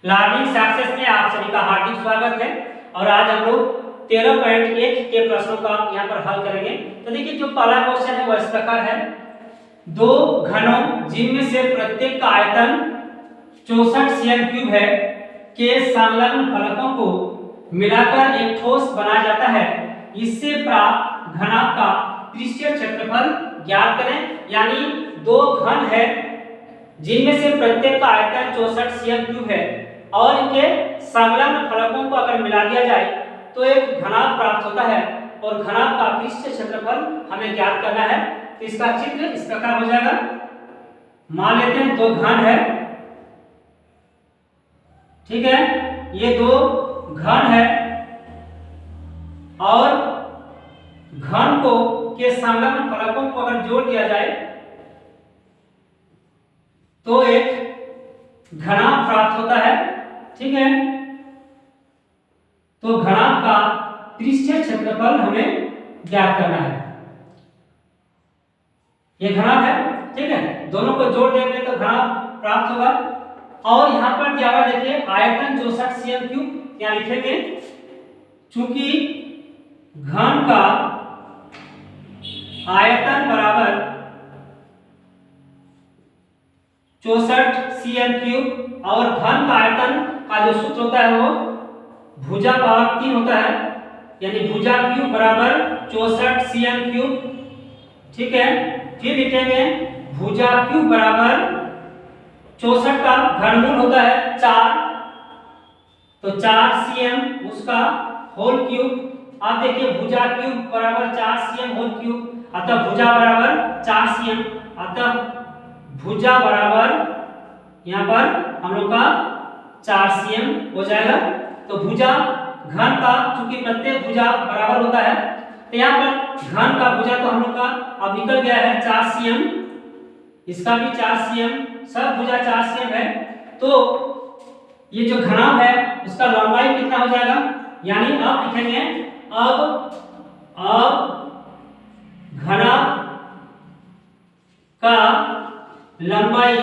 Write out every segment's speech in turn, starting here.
Learning success में आप सभी का हार्दिक स्वागत है। और आज हम लोग 13.1 के प्रश्नों का यहाँ पर हल करेंगे। तो देखिए जो पहला क्वेश्चन है वह इस प्रकार है, दो घनों जिनमें से प्रत्येक का आयतन 64 cm³ है के संलग्न फलकों को मिलाकर एक ठोस बनाया जाता है। इससे प्राप्त घनाभ का पृष्ठीय क्षेत्रफल ज्ञात करें। यानी दो घन है जिनमें से प्रत्येक का आयतन 64 cm³ है और इनके संलग्न फलकों को अगर मिला दिया जाए तो एक घनाभ प्राप्त होता है और घनाभ का पृष्ठीय क्षेत्रफल हमें ज्ञात करना है। तो इसका चित्र इस प्रकार हो जाएगा। मान लेते हैं दो घन है, ठीक है, ये दो घन है और घन को के संलग्न फलकों को अगर जोड़ दिया जाए तो एक घनाभ प्राप्त होता है, ठीक है। तो घनाभ का पृष्ठीय क्षेत्रफल हमें ज्ञात करना है। ये घनाभ है, ठीक है, दोनों को जोड़ देंगे तो घनाभ प्राप्त होगा। और यहां पर दिया हुआ देखिए आयतन 64 cm³, क्या लिखेंगे, चूंकि घन का आयतन बराबर 64 cm³ और घन का आयतन का जो सूत्र होता है वो भुजा पावर 3 होता है, यानी भुजा क्यूब बराबर 64 cm³, ठीक है। फिर लिखेंगे भुजा क्यूब बराबर 64 का घनमूल होता है 4, तो 4 cm उसका होल क्यूब। आप देखिए भुजा क्यूब बराबर 4 cm होल क्यूब, अतः भुजा बराबर 4 cm, अतः भुजा बराबर यहाँ पर हम लोग का 4 cm हो जाएगा। तो भुजा घन का चूंकि प्रत्येक भुजा बराबर होता है तो यहाँ पर घन का भुजा तो हम लोग का अब निकल गया है 4 cm, इसका भी 4 cm, सब भुजा 4 cm है। तो ये जो घनाभ है उसका लंबाई कितना हो जाएगा, यानी अब लिखेंगे अब घनाभ का लंबाई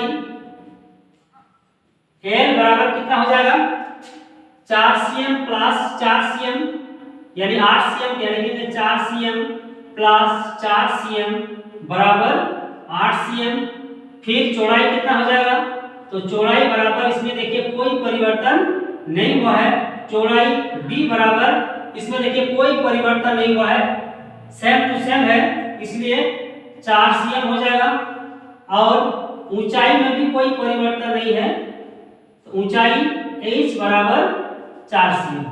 L बराबर कितना हो जाएगा, 4 cm प्लस 4 cm यानी 8 cm, यानी कि 4 cm प्लस 4 cm बराबर 8 cm। फिर चौड़ाई कितना हो जाएगा, तो चौड़ाई बराबर इसमें देखिए कोई परिवर्तन नहीं हुआ है, चौड़ाई b बराबर इसमें देखिए कोई परिवर्तन नहीं हुआ है, सेम टू सेम है, इसलिए 4 cm हो जाएगा। और ऊंचाई में भी कोई परिवर्तन नहीं है, तो ऊंचाई h बराबर 4 cm,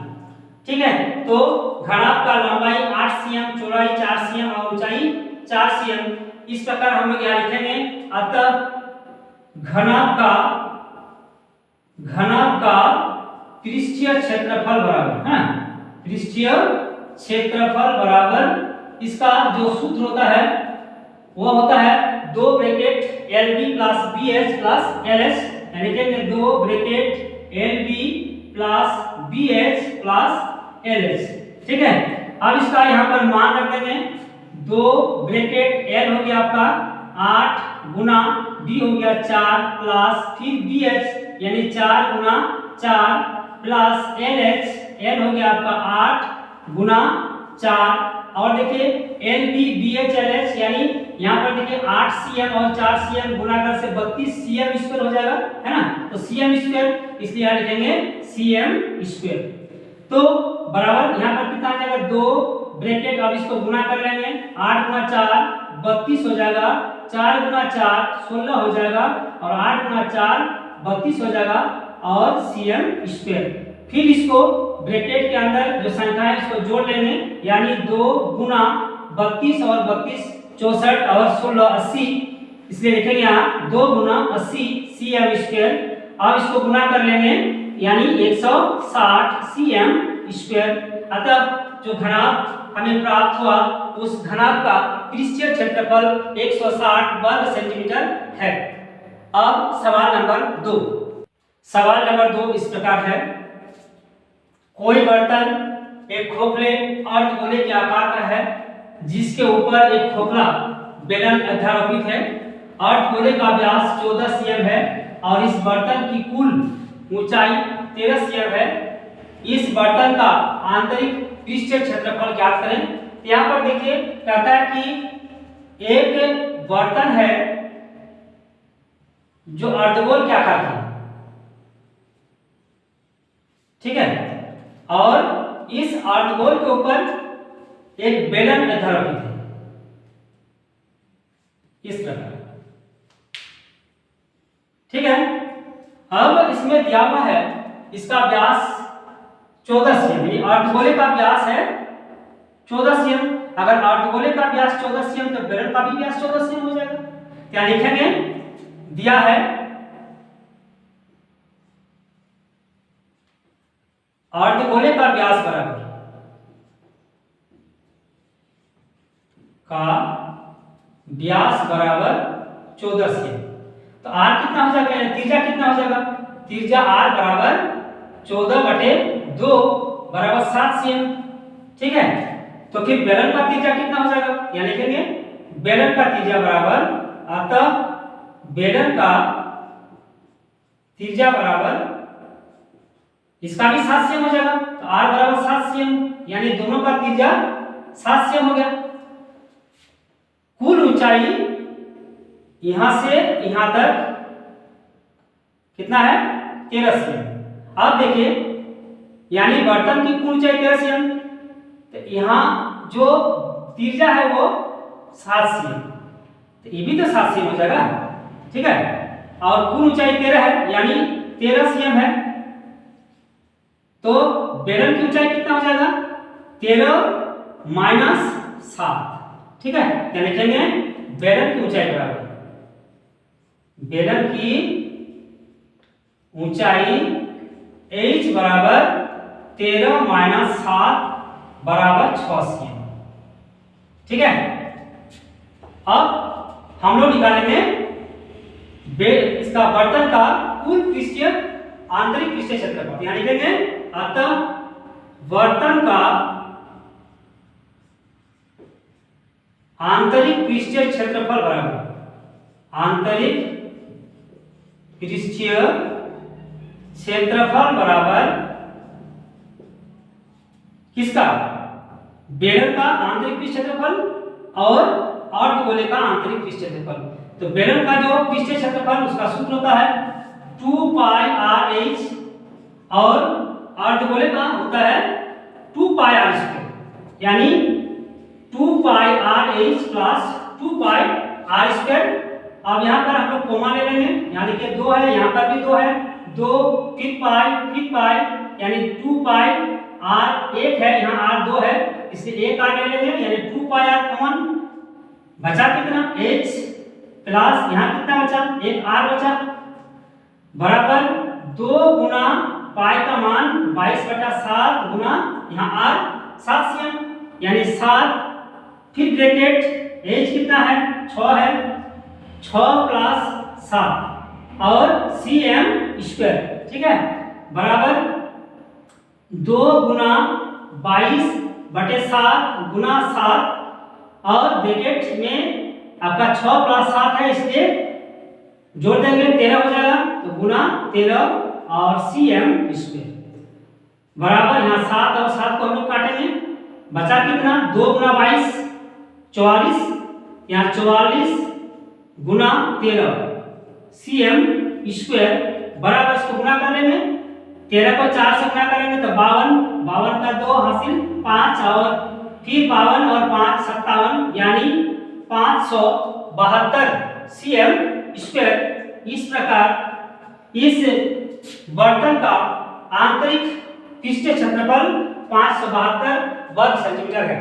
ठीक है। तो घनाभ का लंबाई 8 cm, चौड़ाई 4 cm और ऊंचाई 4 cm, इस प्रकार हम लोग यहाँ लिखेंगे। अतः घनाभ का पृष्ठीय क्षेत्रफल बराबर है, पृष्ठीय क्षेत्रफल बराबर इसका जो सूत्र होता है वो होता है 2 bracket LB plus BH plus LH, यानी कि 2 bracket LB plus BH plus LH, ठीक है। अब इसका यहाँ पर मान रख देंगे, 2 ब्रैकेट L हो गया आपका 8 गुना B हो गया 4 प्लस फिर BH यानी 4 गुना 4 प्लस LH, L हो गया आपका 8 गुना 4 और देखिए LB BH LH यानी यहाँ पर देखिए 8 cm और 4 cm गुना कर से 32 cm² हो जाएगा, है ना। तो cm², इसलिए यहाँ लिखेंगे cm²। तो बराबर यहाँ पर कितना आ जाएगा, 2 ब्रैकेट, अब इसको गुना कर लेंगे, 8 गुना 4 32 हो जाएगा, 4 गुना 4 16 हो जाएगा और 8 गुना 4 32 हो जाएगा और cm²। फिर इसको ब्रैकेट के अंदर जो संख्या है इसको जोड़ लेंगे, यानी 2 गुना 32 और 32 64 और 16 80, इसलिए लिखेंगे यहाँ 2 गुना 80 cm²। अब इसको गुना कर लेंगे यानी 160 cm²। अतः जो घनाभ हमें प्राप्त हुआ उस घनाभ का पृष्ठीय क्षेत्रफल 160 वर्ग सेंटीमीटर है। अब सवाल नंबर 2। सवाल नंबर 2 इस प्रकार है, कोई बर्तन एक खोखले अर्धगोले के आकार का है जिसके ऊपर एक खोखला बेलन अध्यारोपित है। अर्धगोले का व्यास 14 cm है और इस बर्तन की कुल ऊंचाई 13 cm है, इस बर्तन का आंतरिक पृष्ठीय क्षेत्रफल ज्ञात करें। यहाँ पर देखिए कहता है कि एक बर्तन है जो अर्धगोल के आकार का, ठीक है, और इस अर्धगोल के ऊपर एक बेलन अध्यारोपित है इस प्रकार, ठीक है। अब इसमें दिया हुआ है इसका व्यास 14 cm, अर्धगोले का व्यास है 14 cm। अगर अर्धगोले का व्यास 14 cm तो बेलन का भी व्यास 14 cm हो जाएगा। क्या लिखेंगे? दिया है अर्धगोले का व्यास बराबर का व्यास बराबर 14 cm, तो r कितना हो जाएगा, त्रिज्या कितना हो जाएगा? त्रिज्या r बराबर 14/2 बराबर 7 cm, ठीक है। तो फिर बेलन का त्रिज्या कितना हो जाएगा? यहाँ लिखेंगे बेलन का त्रिज्या बराबर, अतः बेलन का त्रिज्या बराबर इसका भी 7 cm हो जाएगा, तो r बराबर 7 cm, यानी दोनों का त्रिज्या 7 cm हो गया। कुल ऊंचाई यहां से यहां तक कितना है? 13 cm। अब देखिए यानी बर्तन की कुल ऊंचाई 13 cm, तो यहां जो त्रिज्या है वो 7 cm, तो ये भी तो 7 cm हो जाएगा, ठीक है। और कुल ऊंचाई 13 है यानी 13 cm है, तो बेलन की ऊंचाई कितना हो जाएगा? 13 - 7, ठीक है। क्या लिखेंगे? बेलन की ऊंचाई बराबर, बेलन की ऊंचाई h बराबर 13 - 7 बराबर 6 cm, ठीक है। अब हम लोग निकालेंगे इसका बर्तन का कुल पृष्ठीय आंतरिक पृष्ठीय क्षेत्रफल। यहाँ लिखेंगे अतः बर्तन का आंतरिक पृष्ठीय क्षेत्रफल बराबर आंतरिक पृष्ठीय क्षेत्रफल बराबर किसका? बेलन का आंतरिक पृष्ठीय क्षेत्रफल और अर्धगोले का आंतरिक पृष्ठीय क्षेत्रफल। तो बेलन का जो पृष्ठीय क्षेत्रफल उसका सूत्र होता है 2πrh और अर्धगोले का होता है 2πr², यानी 2πrh प्लस 2πr²। अब यहाँ पर हम लोग कोमा ले लेंगे, यहाँ देखिए 2 है, यहाँ पर भी 2 है, 2 फिर पाई यानी 2πr 1 है, यहाँ r 2 है, इसलिए 1 r ले लेंगे यानी 2πr कॉमन बचा कितना? h प्लस यहाँ कितना बचा? 1 r बचा, बराबर 2 गुना पाई का मान 22/7 गुना यहाँ r 7 cm, यानी 7 फिर ब्रैकेट h कितना है? 6 है, 6 + 7 और cm², ठीक है, बराबर 2 गुना 22/7 गुना 7 और ब्रैकेट में आपका 6 + 7 है, इसलिए जोड़ देंगे 13 हो जाएगा, तो गुना 13 और cm² बराबर यहाँ 7 और 7 को हम लोग काटेंगे, बचा कितना? 2 गुना 22 44, यहाँ 44 गुना 13 cm² बराबर इसको गुना कर लेंगे, 13 को 4 से गुना करेंगे तो 52 का 2 हासिल 5 और फिर 52 और 5 57, यानी 572 cm²। इस प्रकार इस बर्तन का आंतरिक पृष्ठीय क्षेत्रफल 572 वर्ग सेंटीमीटर है।